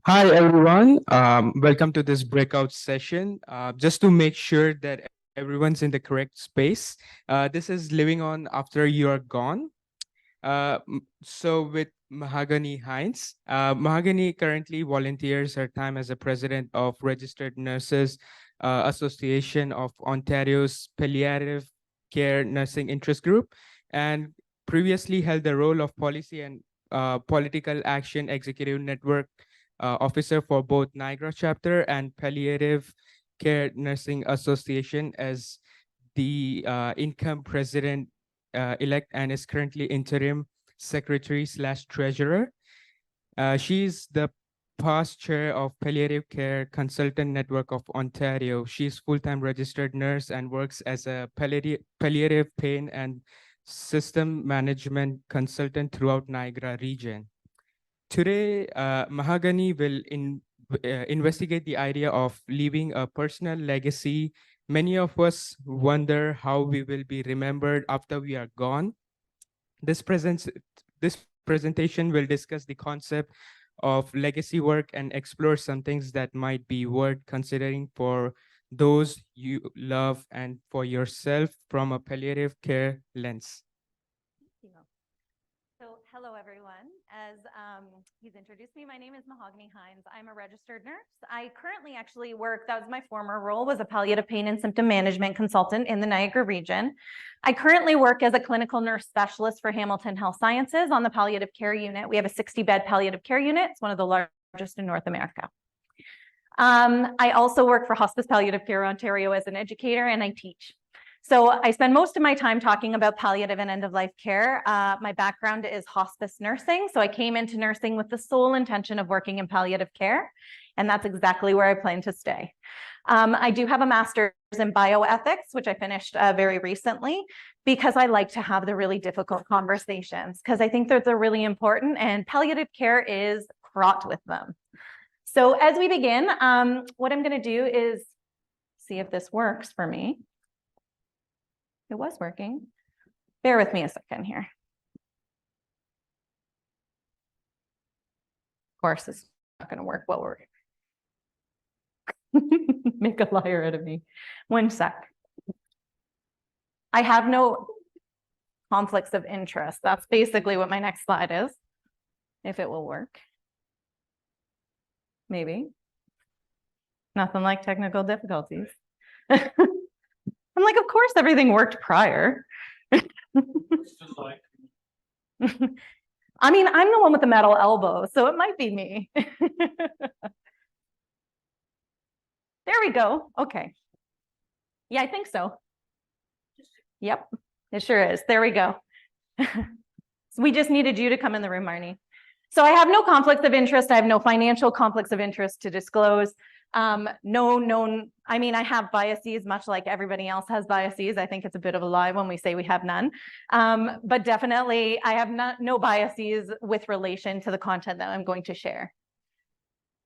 Hi, everyone. Welcome to this breakout session. Just to make sure that everyone's in the correct space, this is Living On After You're Gone. So with Mahogany Hines, Mahogany currently volunteers her time as a president of Registered Nurses Association of Ontario's Palliative Care Nursing Interest Group, and previously held the role of Policy and Political Action Executive Network officer for both Niagara chapter and Palliative Care Nursing Association as the income president elect and is currently interim secretary slash treasurer. She's the past chair of Palliative Care Consultant Network of Ontario. She's full-time registered nurse and works as a palliative pain and system management consultant throughout Niagara region. Today, Mahogany will investigate the idea of leaving a personal legacy. Many of us wonder how we will be remembered after we are gone. This presentation will discuss the concept of legacy work and explore some things that might be worth considering for those you love and for yourself from a palliative care lens. So hello, everyone. As he's introduced me, my name is Mahogany Hines. I'm a registered nurse. I currently actually work, that was my former role, was a palliative pain and symptom management consultant in the Niagara region. I currently work as a clinical nurse specialist for Hamilton Health Sciences on the palliative care unit. We have a 60-bed palliative care unit. It's one of the largest in North America. I also work for Hospice Palliative Care Ontario as an educator, and I teach. So I spend most of my time talking about palliative and end-of-life care. My background is hospice nursing. So I came into nursing with the sole intention of working in palliative care. And that's exactly where I plan to stay. I do have a master's in bioethics, which I finished very recently, because I like to have the really difficult conversations, because I think that they're really important, and palliative care is fraught with them. So as we begin, what I'm going to do is see if this works for me. It was working. Bear with me a second here. Of course, it's not going to work while we're make a liar out of me. One sec. I have no conflicts of interest. That's basically what my next slide is, if it will work. Maybe. Nothing like technical difficulties. I'm like, of course, everything worked prior. I mean, I'm the one with the metal elbow, so it might be me. There we go. Okay. Yeah, I think so. Yep, it sure is. There we go. So we just needed you to come in the room, Marnie. So I have no conflicts of interest. I have no financial conflicts of interest to disclose. No known, I mean, I have biases, much like everybody else has biases. I think it's a bit of a lie when we say we have none. But definitely, I have no biases with relation to the content that I'm going to share.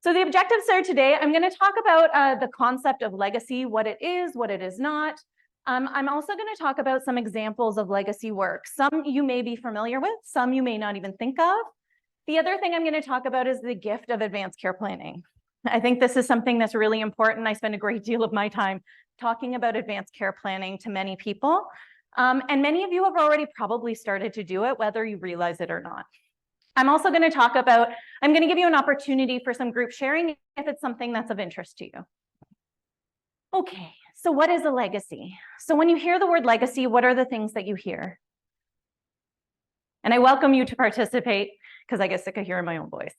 So the objectives are today, I'm going to talk about the concept of legacy, what it is not. I'm also going to talk about some examples of legacy work. Some you may be familiar with, some you may not even think of. The other thing I'm going to talk about is the gift of advanced care planning. I think this is something that's really important. I spend a great deal of my time talking about advanced care planning to many people. And many of you have already probably started to do it, whether you realize it or not. I'm also going to talk about, I'm going to give you an opportunity for some group sharing if it's something that's of interest to you. Okay, so what is a legacy? So when you hear the word legacy, what are the things that you hear? And I welcome you to participate because I get sick of hearing my own voice.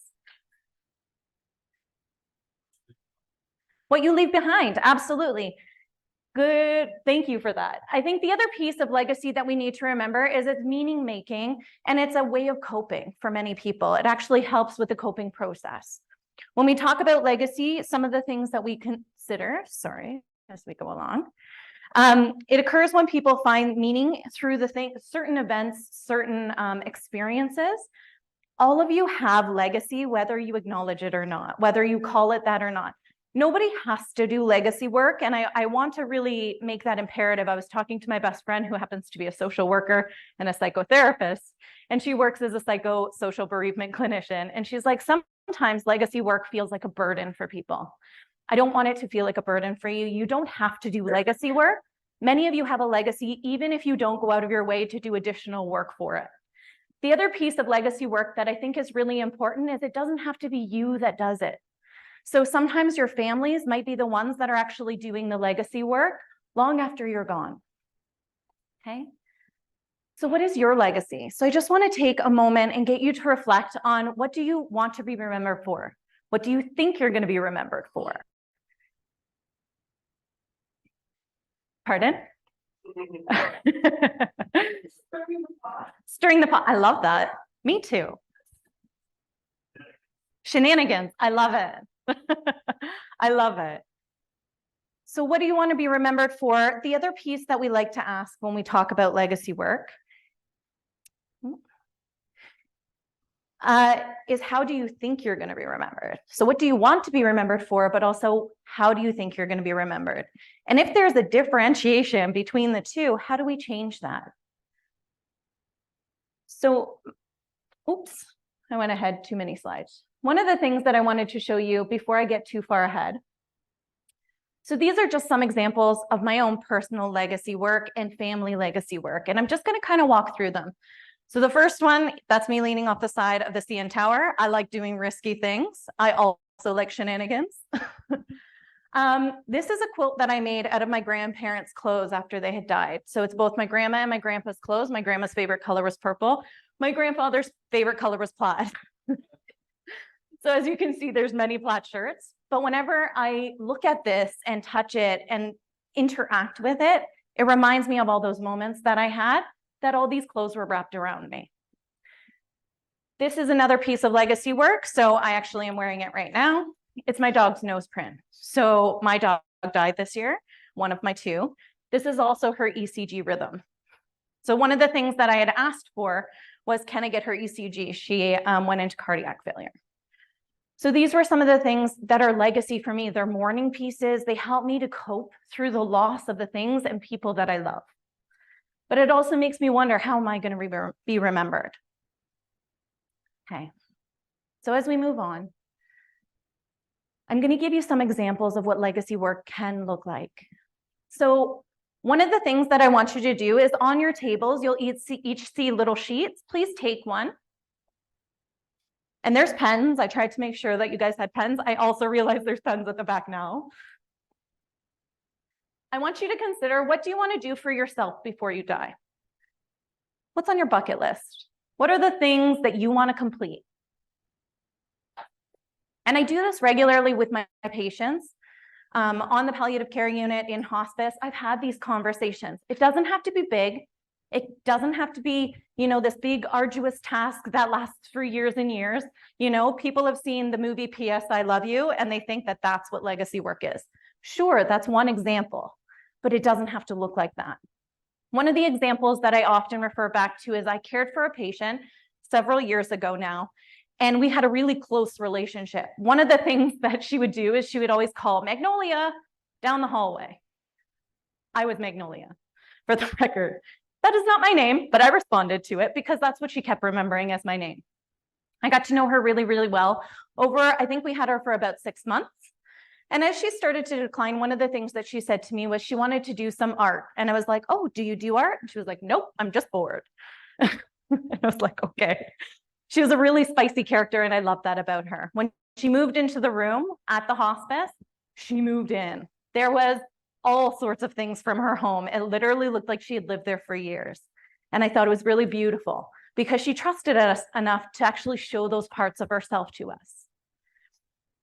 What you leave behind, absolutely. Good, thank you for that. I think the other piece of legacy that we need to remember is it's meaning making, and it's a way of coping for many people. It actually helps with the coping process. When we talk about legacy, some of the things that we consider, as we go along, it occurs when people find meaning through certain events, certain experiences. All of you have legacy, whether you acknowledge it or not, whether you call it that or not. Nobody has to do legacy work, and I want to really make that imperative. I was talking to my best friend who happens to be a social worker and a psychotherapist, and she works as a psychosocial bereavement clinician, and she's like, some sometimes legacy work feels like a burden for people. I don't want it to feel like a burden for you. You don't have to do legacy work. Many of you have a legacy, even if you don't go out of your way to do additional work for it. The other piece of legacy work that I think is really important is it doesn't have to be you that does it. So sometimes your families might be the ones that are actually doing the legacy work long after you're gone. Okay? So what is your legacy? So I just want to take a moment and get you to reflect on, what do you want to be remembered for? What do you think you're going to be remembered for? Pardon? Stirring the pot. I love that. Me too. Shenanigans. I love it. I love it. So what do you want to be remembered for? The other piece that we like to ask when we talk about legacy work is, how do you think you're going to be remembered? So what do you want to be remembered for, but also how do you think you're going to be remembered? And if there's a differentiation between the two, how do we change that? So, oops, I went ahead too many slides. One of the things that I wanted to show you before I get too far ahead. So these are just some examples of my own personal legacy work and family legacy work. And I'm just going to kind of walk through them. So the first one, that's me leaning off the side of the CN Tower. I like doing risky things. I also like shenanigans. This is a quilt that I made out of my grandparents' clothes after they had died. So it's both my grandma and my grandpa's clothes. My grandma's favorite color was purple. My grandfather's favorite color was plaid. So as you can see, there's many plaid shirts. But whenever I look at this and touch it and interact with it, it reminds me of all those moments that I had, that all these clothes were wrapped around me. This is another piece of legacy work. So I actually am wearing it right now. It's my dog's nose print. So my dog died this year, one of my two. This is also her ECG rhythm. So one of the things that I had asked for was, can I get her ECG? She went into cardiac failure. So these were some of the things that are legacy for me. They're mourning pieces. They help me to cope through the loss of the things and people that I love. But it also makes me wonder, how am I going to be remembered? Okay. So as we move on, I'm going to give you some examples of what legacy work can look like. So one of the things that I want you to do is, on your tables, you'll each see little sheets. Please take one. And there's pens. I tried to make sure that you guys had pens. I also realize there's pens at the back now. I want you to consider, what do you want to do for yourself before you die? What's on your bucket list? What are the things that you want to complete? And I do this regularly with my patients. On the palliative care unit, in hospice, I've had these conversations. It doesn't have to be big. It doesn't have to be, this big arduous task that lasts for years and years. People have seen the movie P.S. I Love You, and they think that that's what legacy work is. Sure, that's one example, but it doesn't have to look like that. One of the examples that I often refer back to is, I cared for a patient several years ago now, and we had a really close relationship. One of the things that she would do is she would always call Magnolia down the hallway. I was Magnolia, for the record. That is not my name, but I responded to it because that's what she kept remembering as my name. I got to know her really, really well. I think we had her for about 6 months. And as she started to decline, one of the things that she said to me was she wanted to do some art. And I was like, oh, do you do art? And she was like, nope, I'm just bored. And I was like, okay. She was a really spicy character, and I loved that about her. When she moved into the room at the hospice, she moved in. There was all sorts of things from her home. It literally looked like she had lived there for years. And I thought it was really beautiful because she trusted us enough to actually show those parts of herself to us.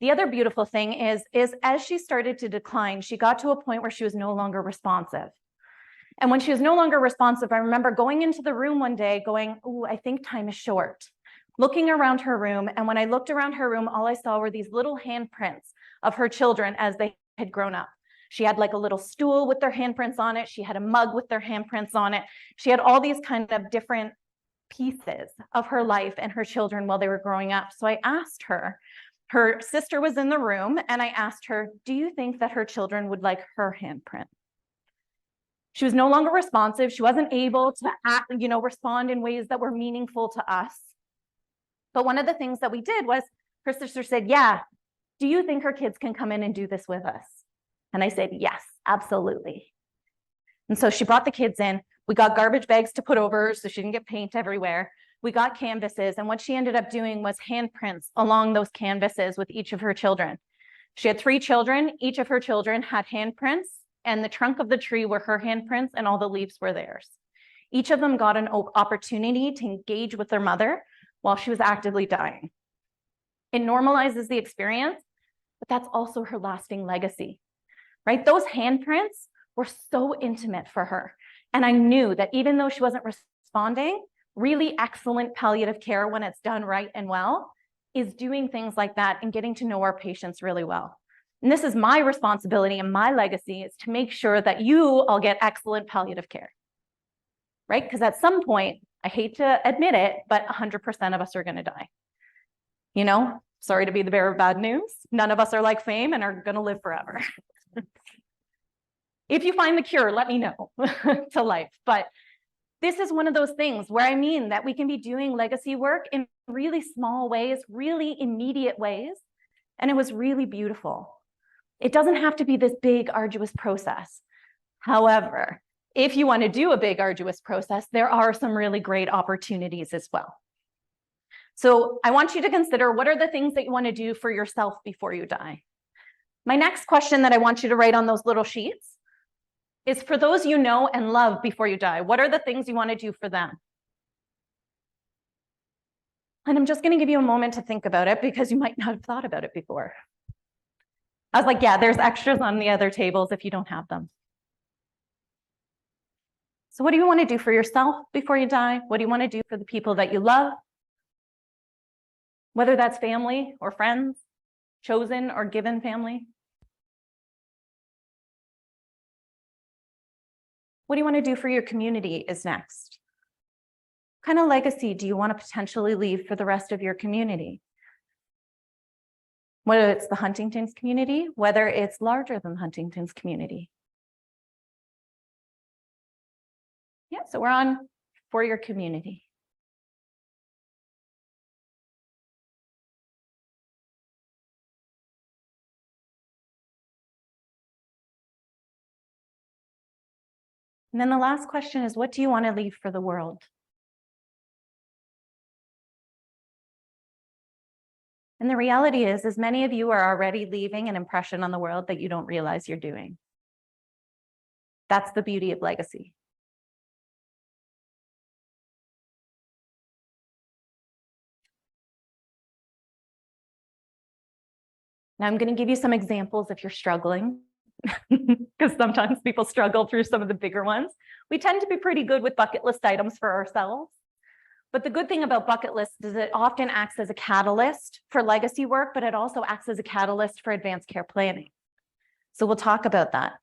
The other beautiful thing is as she started to decline, she got to a point where she was no longer responsive. And when she was no longer responsive, I remember going into the room one day going, ooh, I think time is short. Looking around her room, and when I looked around her room, all I saw were these little handprints of her children as they had grown up. She had like a little stool with their handprints on it. She had a mug with their handprints on it. She had all these kind of different pieces of her life and her children while they were growing up. So I asked her, her sister was in the room, and I asked her, do you think that her children would like her handprint? She was no longer responsive. She wasn't able to respond in ways that were meaningful to us. But one of the things that we did was, her sister said, yeah, do you think her kids can come in and do this with us? And I said, yes, absolutely. And so she brought the kids in. We got garbage bags to put over so she didn't get paint everywhere. We got canvases. And what she ended up doing was handprints along those canvases with each of her children. She had 3 children. Each of her children had handprints, and the trunk of the tree were her handprints and all the leaves were theirs. Each of them got an opportunity to engage with their mother while she was actively dying. It normalizes the experience, but that's also her lasting legacy, right? Those handprints were so intimate for her. And I knew that even though she wasn't responding, really excellent palliative care, when it's done right and well, is doing things like that and getting to know our patients really well. And this is my responsibility and my legacy, is to make sure that you all get excellent palliative care, right? Because at some point, I hate to admit it, but 100% of us are going to die. You know, sorry to be the bearer of bad news. None of us are like Fame and are going to live forever. If you find the cure, let me know to life. But this is one of those things where I mean that we can be doing legacy work in really small ways, really immediate ways. And it was really beautiful. It doesn't have to be this big, arduous process. However, if you want to do a big, arduous process, there are some really great opportunities as well. So I want you to consider, what are the things that you want to do for yourself before you die? My next question that I want you to write on those little sheets is for those you know and love before you die. What are the things you want to do for them? And I'm just going to give you a moment to think about it, because you might not have thought about it before. I was like, yeah, there's extras on the other tables if you don't have them. So what do you want to do for yourself before you die? What do you want to do for the people that you love? Whether that's family or friends, chosen or given family. What do you want to do for your community is next. What kind of legacy do you want to potentially leave for the rest of your community? Whether it's the Huntington's community, whether it's larger than Huntington's community. Yeah, so we're on for your community. And then the last question is, what do you want to leave for the world? And the reality is many of you are already leaving an impression on the world that you don't realize you're doing. That's the beauty of legacy. Now I'm going to give you some examples if you're struggling, because sometimes people struggle through some of the bigger ones. We tend to be pretty good with bucket list items for ourselves. But the good thing about bucket lists is it often acts as a catalyst for legacy work, but it also acts as a catalyst for advanced care planning. So we'll talk about that.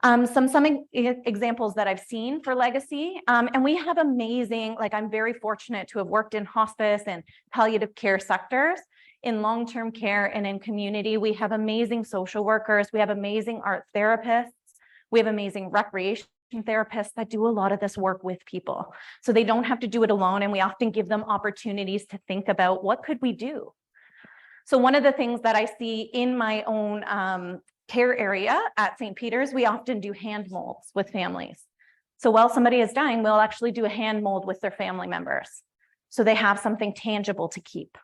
Some examples that I've seen for legacy, and we have amazing, like I'm very fortunate to have worked in hospice and palliative care sectors, in long-term care and in community. We have amazing social workers, we have amazing art therapists, we have amazing recreation therapists that do a lot of this work with people. So they don't have to do it alone, and we often give them opportunities to think about what could we do. So one of the things that I see in my own care area at St. Peter's, we often do hand molds with families. So while somebody is dying, we'll actually do a hand mold with their family members, so they have something tangible to keep.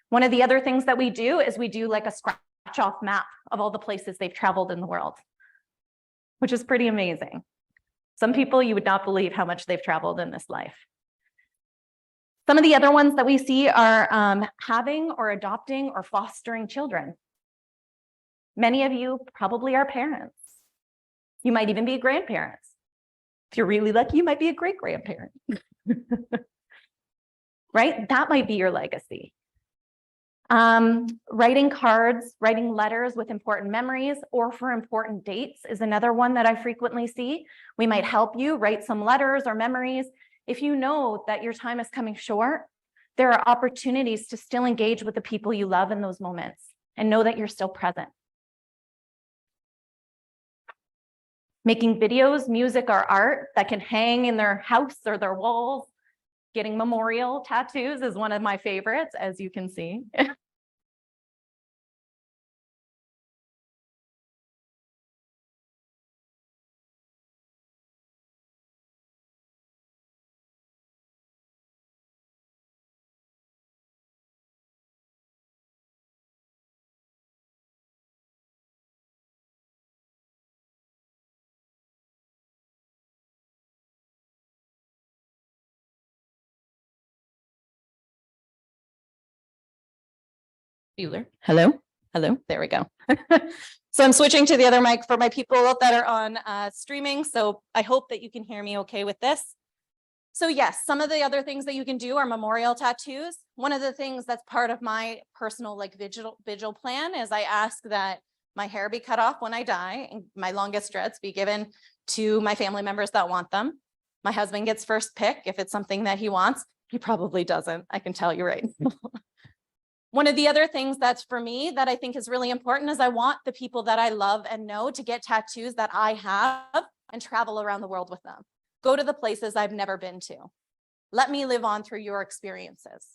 One of the other things that we do is we do like a scratch off map of all the places they've traveled in the world, which is pretty amazing. Some people, you would not believe how much they've traveled in this life. Some of the other ones that we see are having or adopting or fostering children. Many of you probably are parents. You might even be grandparents. If you're really lucky, you might be a great grandparent. Right? That might be your legacy. Writing cards, writing letters with important memories or for important dates is another one that I frequently see. We might help you write some letters or memories. If you know that your time is coming short, there are opportunities to still engage with the people you love in those moments and know that you're still present. Making videos, music, or art that can hang in their house or their walls. Getting memorial tattoos is one of my favorites, as you can see. Bueller. Hello. Hello. There we go. So I'm switching to the other mic for my people that are on streaming. So I hope that you can hear me okay with this. So yes, some of the other things that you can do are memorial tattoos. One of the things that's part of my personal vigil plan is I ask that my hair be cut off when I die and my longest dreads be given to my family members that want them. My husband gets first pick if it's something that he wants. He probably doesn't, I can tell you right now. One of the other things that's for me that I think is really important is I want the people that I love and know to get tattoos that I have and travel around the world with them. Go to the places I've never been to. Let me live on through your experiences.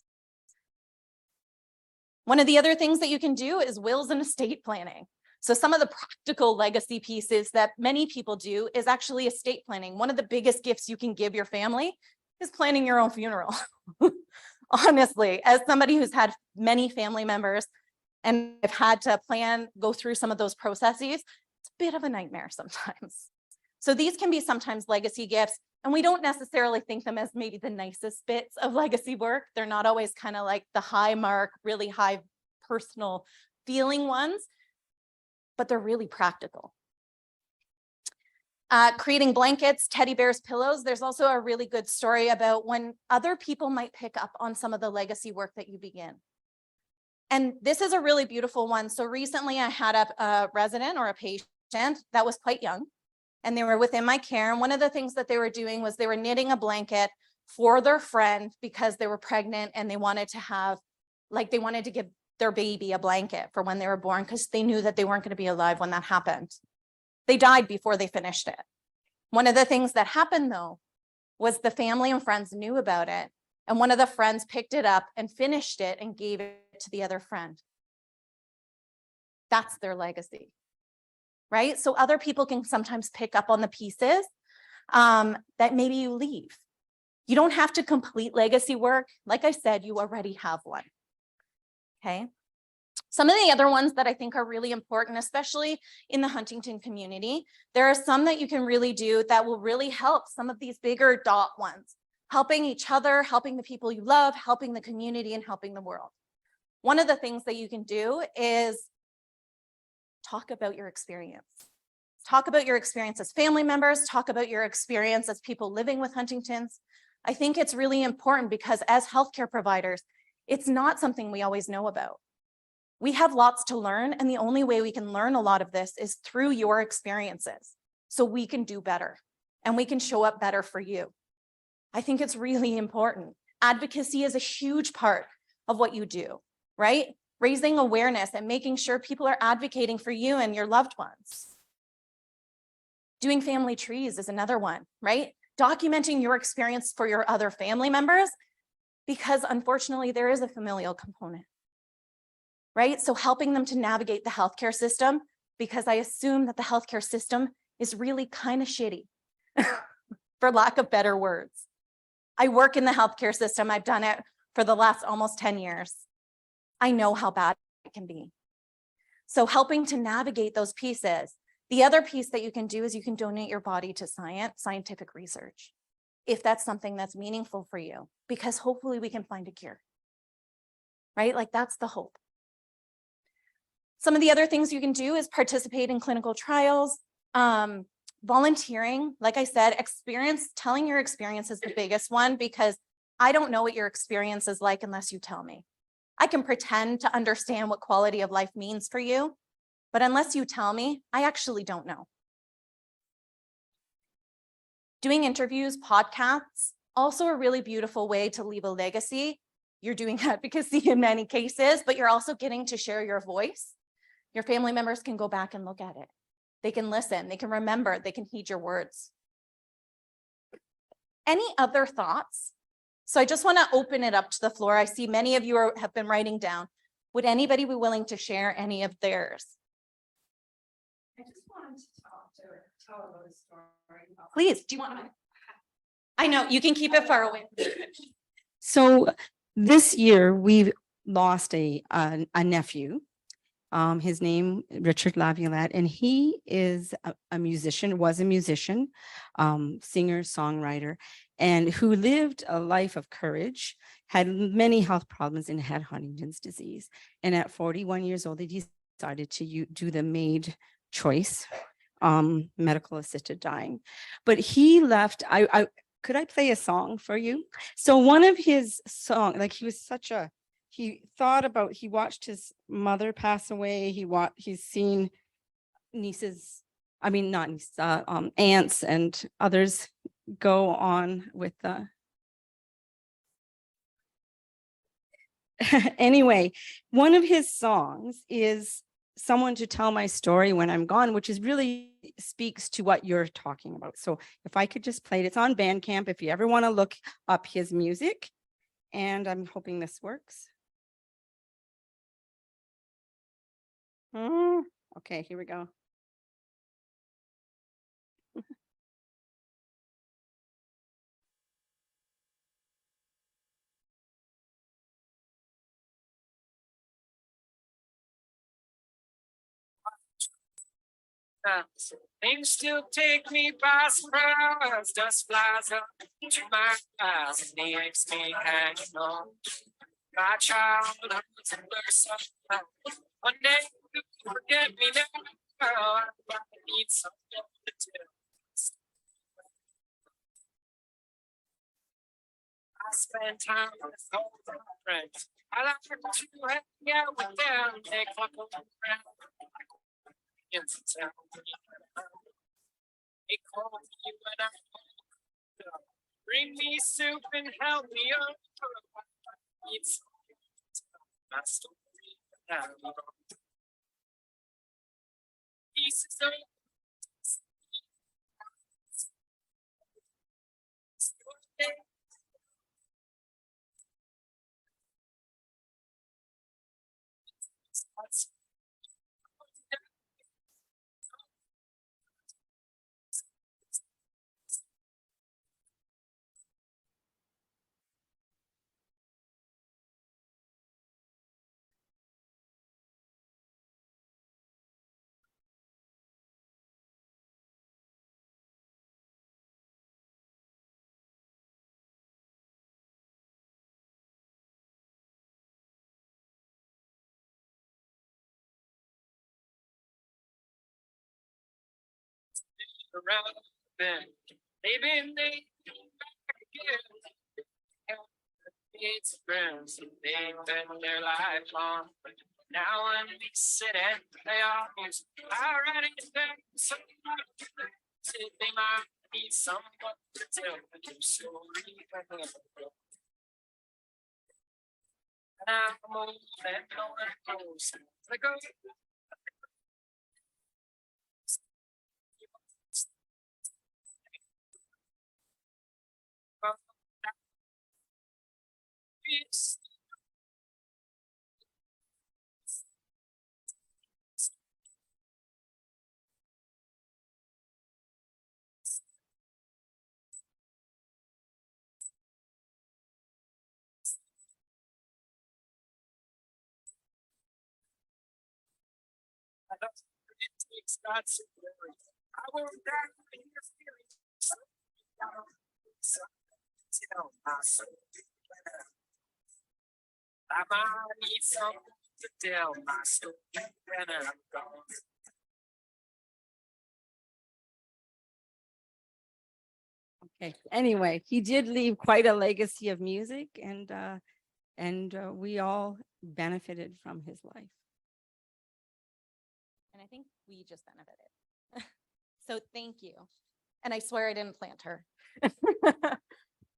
One of the other things that you can do is wills and estate planning. So some of the practical legacy pieces that many people do is actually estate planning. One of the biggest gifts you can give your family is planning your own funeral. Honestly, as somebody who's had many family members and I've had to go through some of those processes, it's a bit of a nightmare sometimes. So these can be sometimes legacy gifts, and we don't necessarily think them as maybe the nicest bits of legacy work. They're not always kind of like the high mark, really high personal feeling ones, but they're really practical. Creating blankets, teddy bears, pillows. There's also a really good story about when other people might pick up on some of the legacy work that you begin. And this is a really beautiful one. So recently I had a resident or a patient that was quite young and they were within my care. And one of the things that they were doing was they were knitting a blanket for their friend because they were pregnant and they wanted to give their baby a blanket for when they were born because they knew that they weren't going to be alive when that happened. They died before they finished it. One of the things that happened though, was the family and friends knew about it. And one of the friends picked it up and finished it and gave it to the other friend. That's their legacy, right? So other people can sometimes pick up on the pieces that maybe you leave. You don't have to complete legacy work. Like I said, you already have one, okay? Some of the other ones that I think are really important, especially in the Huntington community, there are some that you can really do that will really help some of these bigger dot ones, helping each other, helping the people you love, helping the community, and helping the world. One of the things that you can do is talk about your experience. Talk about your experience as family members, talk about your experience as people living with Huntington's. I think it's really important because as healthcare providers, it's not something we always know about. We have lots to learn, and the only way we can learn a lot of this is through your experiences, so we can do better and we can show up better for you. I think it's really important. Advocacy is a huge part of what you do, right? Raising awareness and making sure people are advocating for you and your loved ones. Doing family trees is another one, right? Documenting your experience for your other family members, because unfortunately there is a familial component. Right? So helping them to navigate the healthcare system, because I assume that the healthcare system is really kind of shitty, for lack of better words. I work in the healthcare system. I've done it for the last almost 10 years. I know how bad it can be. So helping to navigate those pieces. The other piece that you can do is you can donate your body to scientific research, if that's something that's meaningful for you, because hopefully we can find a cure, right? Like that's the hope. Some of the other things you can do is participate in clinical trials, volunteering. Like I said, telling your experience is the biggest one, because I don't know what your experience is like unless you tell me. I can pretend to understand what quality of life means for you, but unless you tell me, I actually don't know. Doing interviews, podcasts, also a really beautiful way to leave a legacy. You're doing advocacy in many cases, but you're also getting to share your voice. Your family members can go back and look at it. They can listen, they can remember, they can heed your words. Any other thoughts? So I just want to open it up to the floor. I see many of you have been writing down. Would anybody be willing to share any of theirs? I just wanted to tell a little story. Please, do you want to? I know, you can keep it far away. So this year we've lost a nephew. His name, Richard Laviolette, and he is a musician, was a musician, singer, songwriter. and who lived a life of courage, had many health problems, and had Huntington's disease. And at 41 years old, he decided to do the MAID choice, medical assisted dying. But he left, could I play a song for you? So one of his songs, like he watched his mother pass away. He's seen nieces, I mean, not nieces, aunts and others go on with anyway, one of his songs is Someone to Tell My Story When I'm Gone, which is really speaks to what you're talking about. So if I could just play it, it's on Bandcamp if you ever want to look up his music. And I'm hoping this works. Okay, here we go. Things still take me by surprise. Dust flies up to my eyes and makes me hang on. My childhood's a blur sometime. One day you forget me now. I need something to tell. I spend time with all my friends. I like to hang out with them. Take a look around. They call me when I'm home. Bring me soup and help me up. It's my story now. Pieces of around them. They've been back again. It's friends, they've been their lifelong. Now when we sit and play our music, I write it down. Someone they might need someone to tell the story. And I'm old and no one knows. I go. It's it takes God's glory. I will die in your spirit. Tell my soul. I might need someone to tell my story when I'm gone. Okay. Anyway, he did leave quite a legacy of music, and we all benefited from his life. And I think we just benefited. So thank you. And I swear I didn't plant her.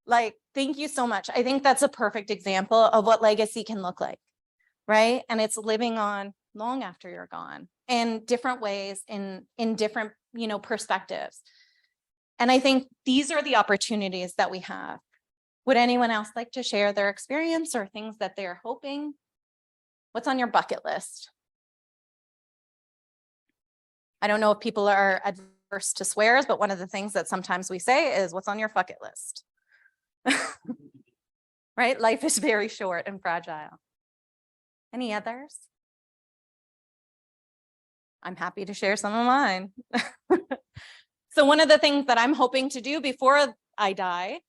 Like, thank you so much. I think that's a perfect example of what legacy can look like, right? And it's living on long after you're gone in different ways, in different, perspectives. And I think these are the opportunities that we have. Would anyone else like to share their experience or things that they're hoping? What's on your bucket list? I don't know if people are adverse to swears, but one of the things that sometimes we say is, what's on your bucket list? Right? Life is very short and fragile. Any others? I'm happy to share some of mine. So one of the things that I'm hoping to do before I die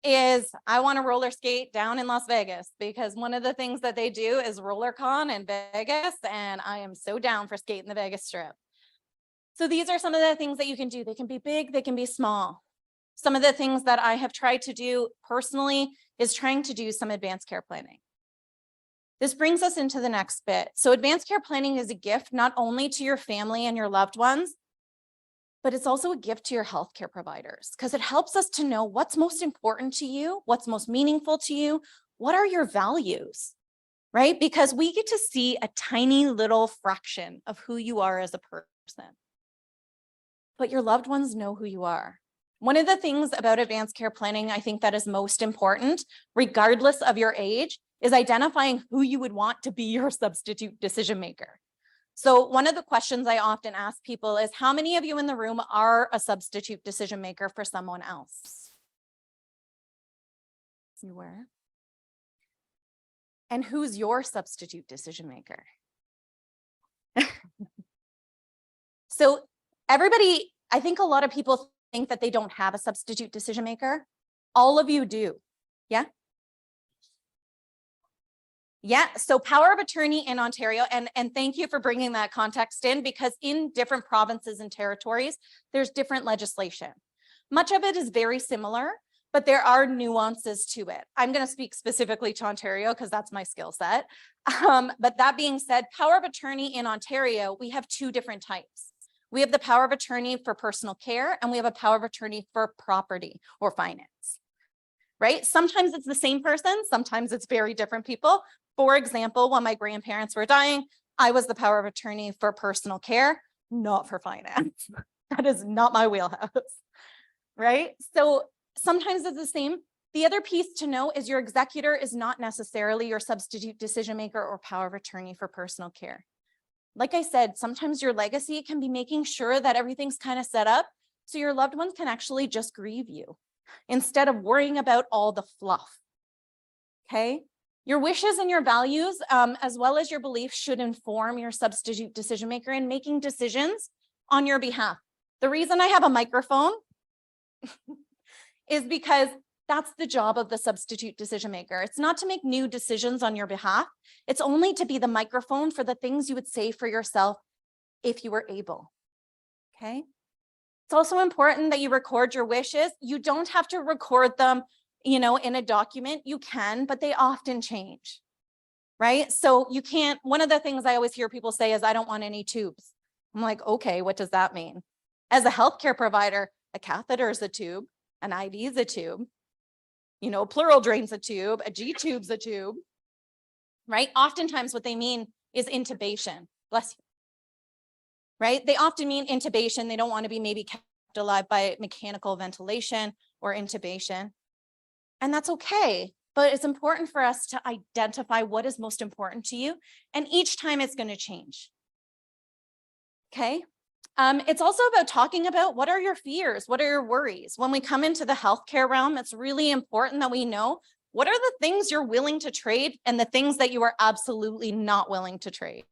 is I want to roller skate down in Las Vegas because one of the things that they do is roller con in Vegas, and I am so down for skating the Vegas Strip. So these are some of the things that you can do. They can be big, they can be small. Some of the things that I have tried to do personally is trying to do some advanced care planning. This brings us into the next bit. So advanced care planning is a gift not only to your family and your loved ones, but it's also a gift to your healthcare providers because it helps us to know what's most important to you, what's most meaningful to you, what are your values, right? Because we get to see a tiny little fraction of who you are as a person, but your loved ones know who you are. One of the things about advanced care planning, I think that is most important, regardless of your age, is identifying who you would want to be your substitute decision maker. So one of the questions I often ask people is, how many of you in the room are a substitute decision maker for someone else? You were? And who's your substitute decision maker? So everybody, I think a lot of people think that they don't have a substitute decision maker. All of you do. Yeah? Yeah, so power of attorney in Ontario, and thank you for bringing that context in, because in different provinces and territories, there's different legislation. Much of it is very similar, but there are nuances to it. I'm going to speak specifically to Ontario because that's my skill set. But that being said, power of attorney in Ontario, we have two different types. We have the power of attorney for personal care, and we have a power of attorney for property or finance. Right? Sometimes it's the same person, sometimes it's very different people. For example, when my grandparents were dying, I was the power of attorney for personal care, not for finance. That is not my wheelhouse, right? So sometimes it's the same. The other piece to know is your executor is not necessarily your substitute decision maker or power of attorney for personal care. Like I said, sometimes your legacy can be making sure that everything's kind of set up so your loved ones can actually just grieve you instead of worrying about all the fluff, okay? Your wishes and your values, as well as your beliefs, should inform your substitute decision maker in making decisions on your behalf. The reason I have a microphone is because that's the job of the substitute decision maker. It's not to make new decisions on your behalf. It's only to be the microphone for the things you would say for yourself if you were able, okay? It's also important that you record your wishes. You don't have to record them, in a document. You can, but they often change, right? So you can't, one of the things I always hear people say is, I don't want any tubes. I'm like, okay, what does that mean? As a healthcare provider, a catheter is a tube, an IV is a tube, pleural drain's a tube, a G tube's a tube, right? Oftentimes what they mean is intubation, bless you, right? They often mean intubation. They don't want to be maybe kept alive by mechanical ventilation or intubation. And that's okay, but it's important for us to identify what is most important to you. And each time it's going to change. Okay. It's also about talking about what are your fears? What are your worries? When we come into the healthcare realm, it's really important that we know what are the things you're willing to trade and the things that you are absolutely not willing to trade.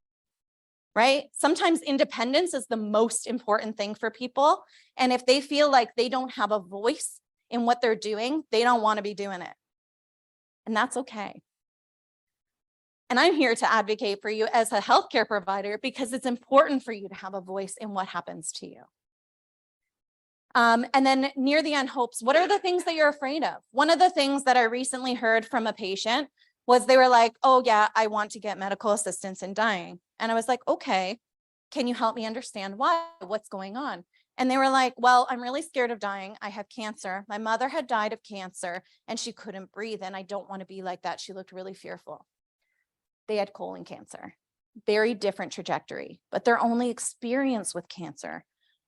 Right? Sometimes independence is the most important thing for people. And if they feel like they don't have a voice in what they're doing, they don't want to be doing it. And that's okay. And I'm here to advocate for you as a healthcare provider because it's important for you to have a voice in what happens to you. And then near the end hopes, what are the things that you're afraid of? One of the things that I recently heard from a patient was they were like, oh yeah, I want to get medical assistance in dying. And I was like, okay, can you help me understand why? What's going on? And they were like, well, I'm really scared of dying. I have cancer. My mother had died of cancer and she couldn't breathe. And I don't want to be like that. She looked really fearful. They had colon cancer, very different trajectory, but their only experience with cancer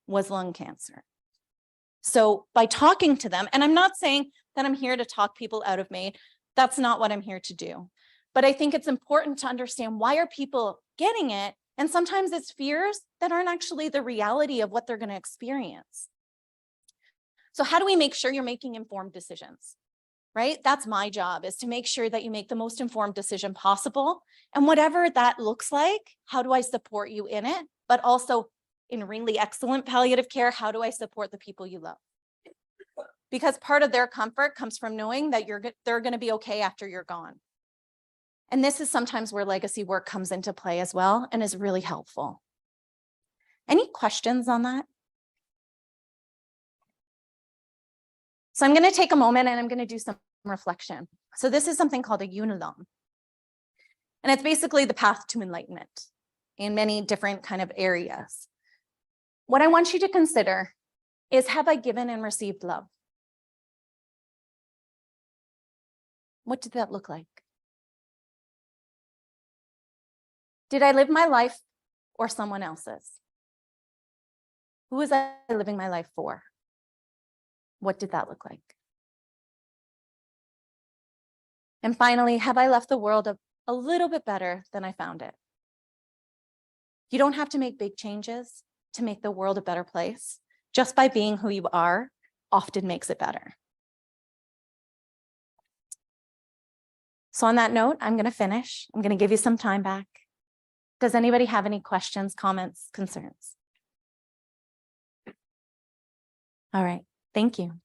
was lung cancer. So by talking to them, and I'm not saying that I'm here to talk people out of MAID, that's not what I'm here to do. But I think it's important to understand, why are people getting it? And sometimes it's fears that aren't actually the reality of what they're going to experience. So how do we make sure you're making informed decisions? Right? That's my job, is to make sure that you make the most informed decision possible. And whatever that looks like, how do I support you in it? But also in really excellent palliative care, how do I support the people you love? because part of their comfort comes from knowing that they're going to be okay after you're gone. And this is sometimes where legacy work comes into play as well and is really helpful. Any questions on that? So I'm going to take a moment and I'm going to do some reflection. So this is something called a unilom. And it's basically the path to enlightenment in many different kind of areas. What I want you to consider is, have I given and received love? What did that look like? Did I live my life or someone else's? Who was I living my life for? What did that look like? And finally, have I left the world a little bit better than I found it? You don't have to make big changes to make the world a better place. Just by being who you are often makes it better. So on that note, I'm going to finish. I'm going to give you some time back. Does anybody have any questions, comments, concerns? All right, thank you.